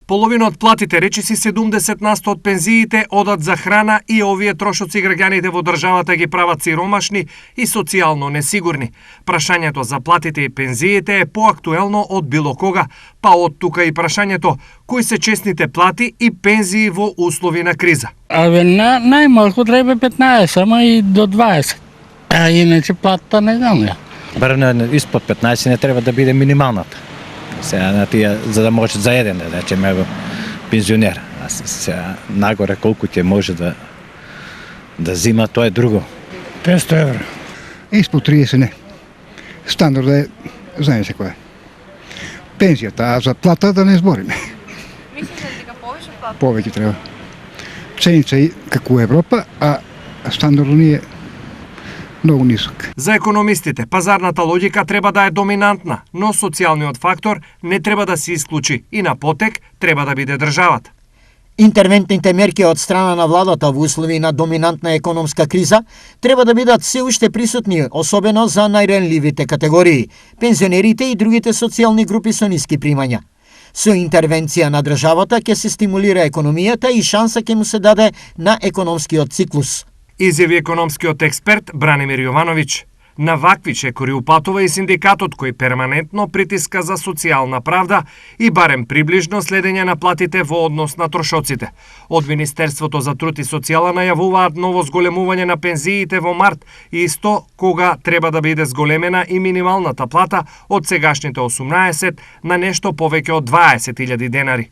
Половина од платите, речиси 70% од пензиите, одат за храна и овие трошоци граѓаните во државата ги прават сиромашни и социјално несигурни. Прашањето за платите и пензиите е поактуелно од било кога, па од тука и прашањето кои се честните плати и пензии во услови на криза. Најмалку треба 15, ама и до 20. А иначе платата не знам ја. Барем испод 15 не треба да биде минималната. Сега на тие за да може за еден да речеме пензионер. А сега нагоре колку ќе може да зима, тоа е друго. 500 евра. Испод 30 не. Стандард е, знае се кој е. Пензијата, а за плата да не збориме. Мислите дека повеќе плата? Повеќе треба. Ценица и како Европа, а стандардот ни е многу нисок. За економистите, пазарната логика треба да е доминантна, но социјалниот фактор не треба да се исклучи и на потек треба да биде државата. Интервентните мерки од страна на владата во услови на доминантна економска криза треба да бидат се уште присутни, особено за најренливите категории, пензионерите и другите социјални групи со ниски примања. Со интервенција на државата ќе се стимулира економијата и шанса ќе му се даде на економскиот циклус. Изјави економскиот експерт Бранимир Јовановиќ. На вакви чекори упатува и синдикатот кој перманентно притиска за социјална правда и барем приближно следење на платите во однос на трошоците. Од Министерството за труд и социјала најавуваат ново зголемување на пензиите во март, исто кога треба да биде зголемена и минималната плата од сегашните 18 на нешто повеќе од 20.000 денари.